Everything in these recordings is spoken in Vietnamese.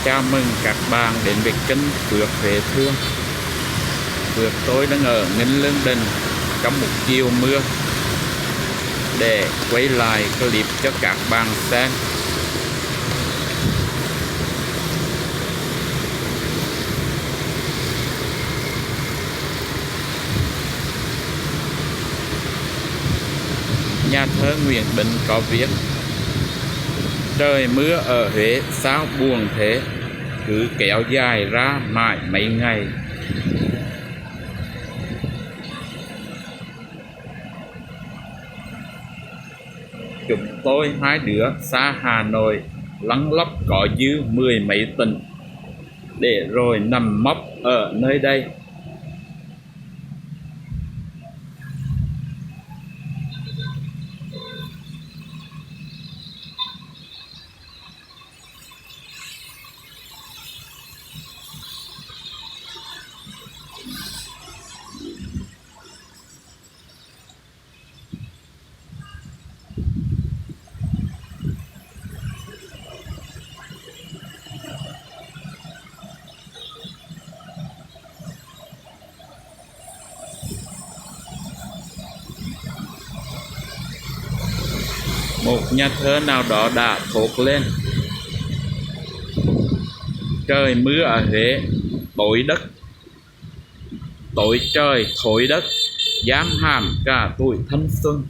Chào mừng các bạn đến với kênh Phước Về Thương. Phước tôi đang ở Nghinh Lương Đình trong một chiều mưa để quay lại clip cho các bạn xem. Nhà thơ Nguyễn Bỉnh có viết: trời mưa ở Huế sao buồn thế, cứ kéo dài ra mãi mấy ngày. Chúng tôi hai đứa xa Hà Nội, lăn lóc có dư 10 mấy tỉnh, để rồi nằm mốc ở nơi đây. Một nhà thơ nào đó đã thốt lên: trời mưa ở Huế tối đất, tối trời thối đất, giam hãm cả tuổi thanh xuân.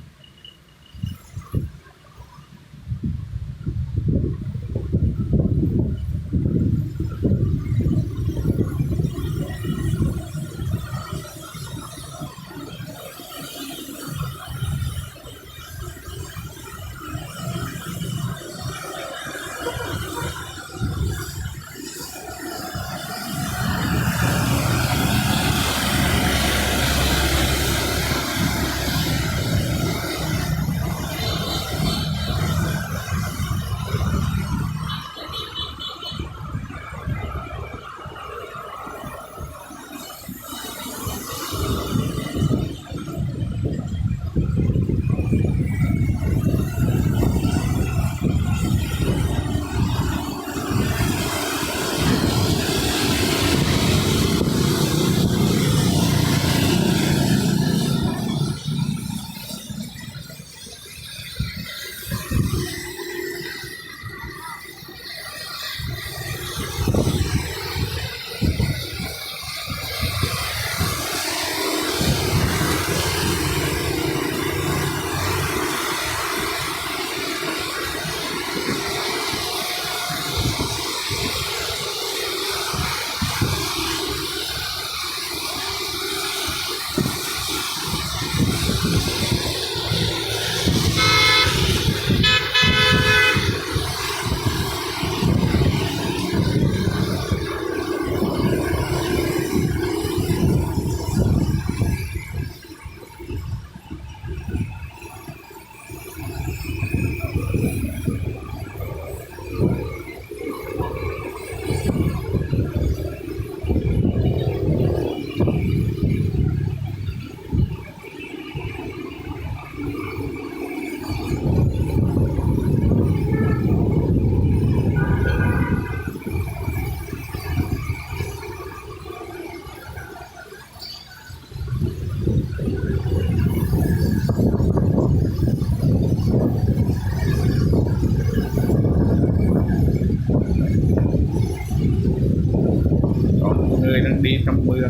Có một người đang đi trong mưa.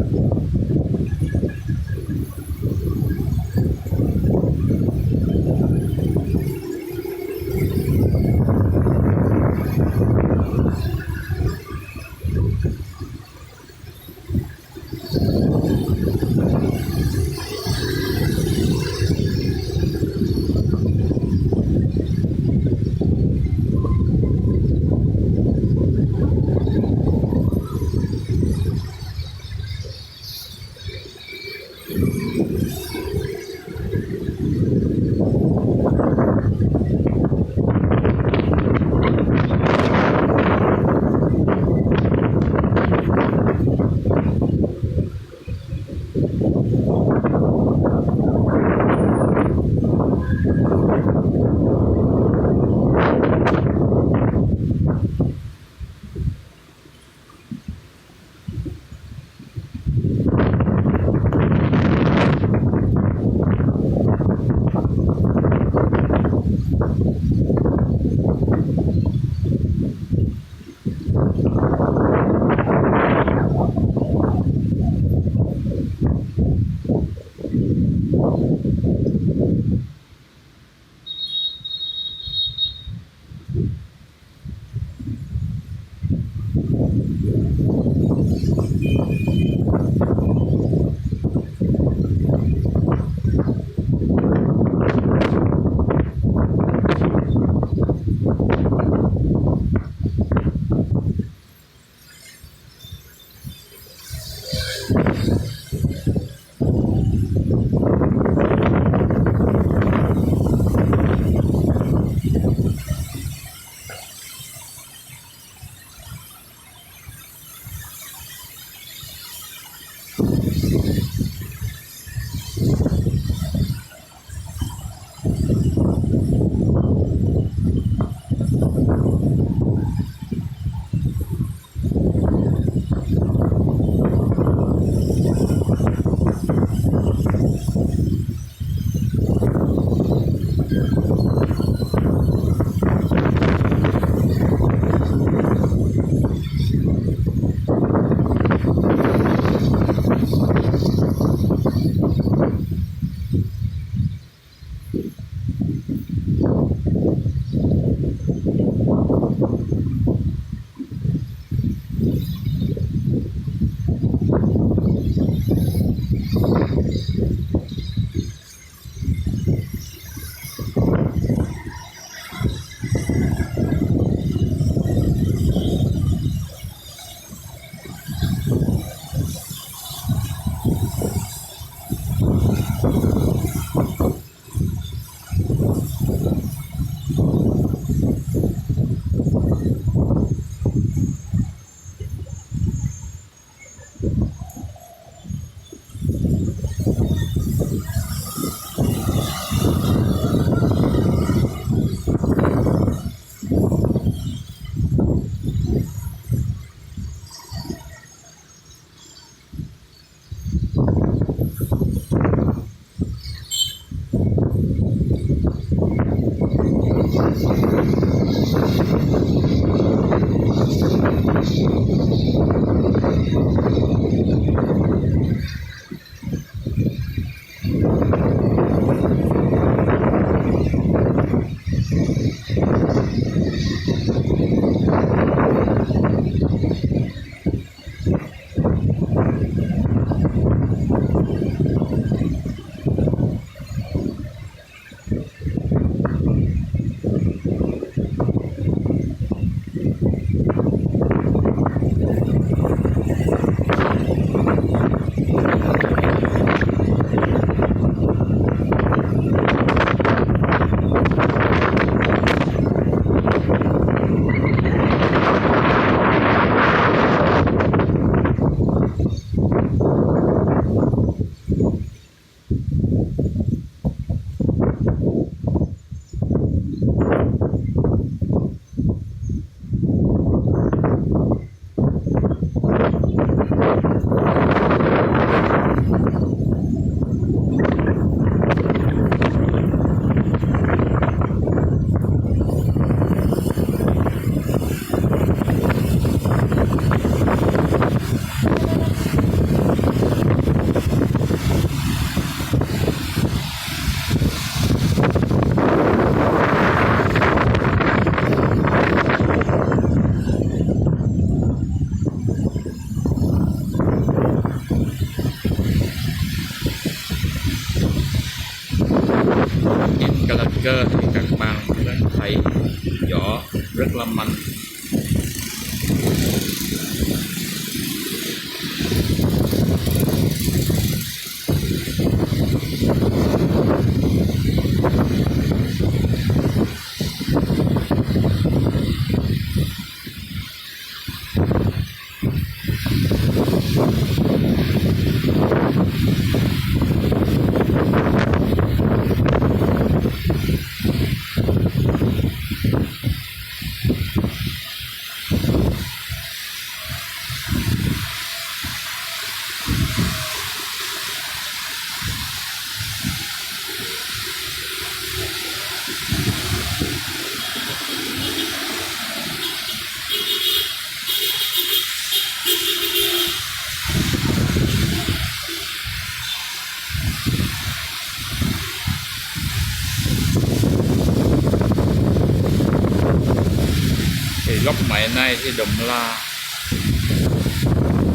máy này thì đúng là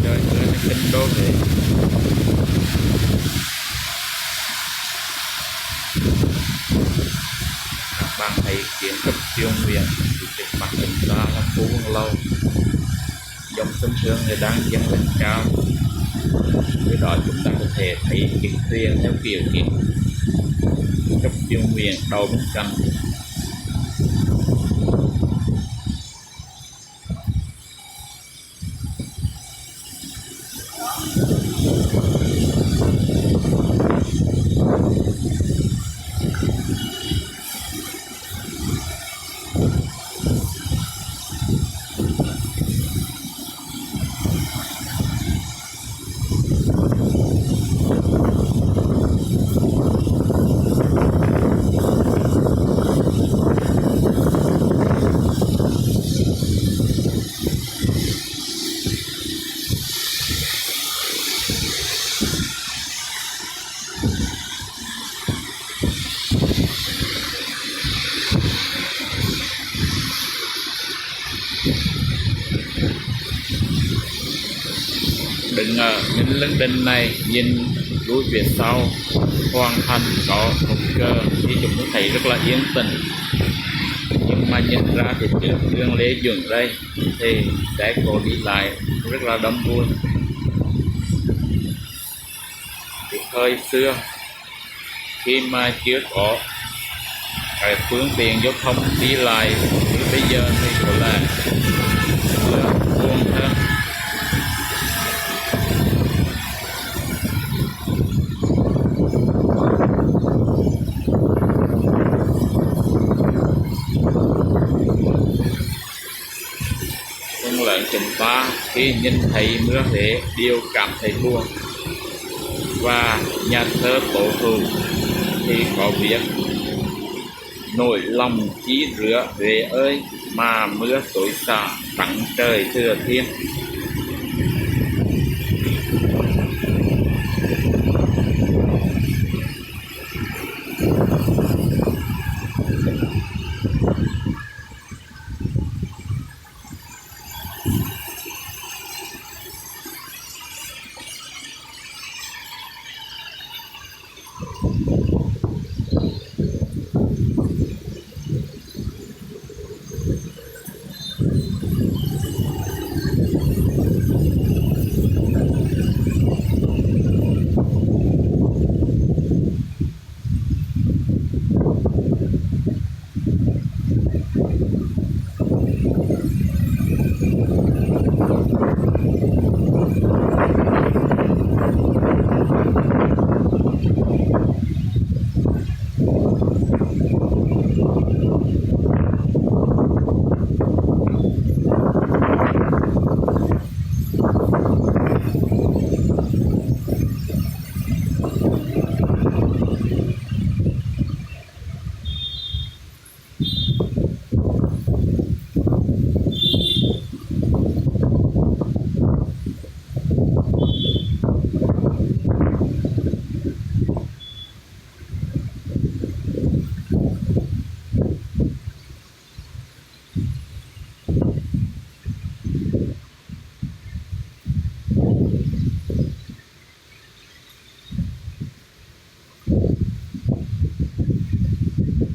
trời mưa nó kinh đô thế. Các bạn thấy kiến trúc Chiều Nguyễn thì trước mặt chúng ta là phố Vương Lâu, dòng sông Hương thì đang dâng lên cao. Từ đó chúng ta có thể thấy chiếc thuyền theo kiểu kiến trúc Chiều Nguyễn đầu bên cạnh. Đứng ở những lưng đình này nhìn núi phía sau hoàn thành có một cờ thì chúng ta thấy rất là yên tĩnh, nhưng mà nhìn ra thì trước đường Lê Duẩn đây thì sẽ có đi lại rất là đông vui. Thì thời xưa khi mà chưa có cái phương tiện giao thông đi lại như bây giờ thì có là buồn hơn. Phần lớn chúng ta khi nhìn thấy mưa Huế đều cảm thấy buồn, và nhà thơ Tổ Hữu thì có viết: nỗi lòng chí rứa Huế ơi, mà mưa xối xả trắng trời thừa thiên.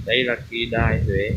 Đây là kỳ đài Huế.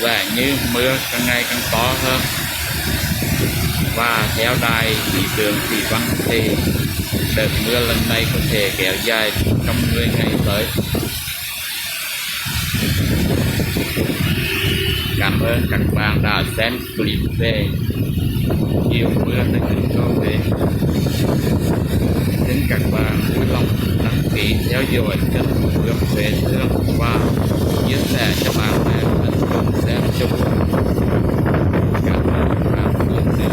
vẻ như mưa càng ngày càng to hơn, và theo đài khí tượng thủy văn thì đợt mưa lần này có thể kéo dài trong 10 ngày tới. Cảm ơn các bạn đã xem clip về chiều mưa tại thành phố Huế. Xin các bạn vui lòng đăng ký theo dõi kênh Phước Huế Thương và chia sẻ cho bạn bè mình cùng xem chung. Cảm ơn các bạn nhiều nhiều.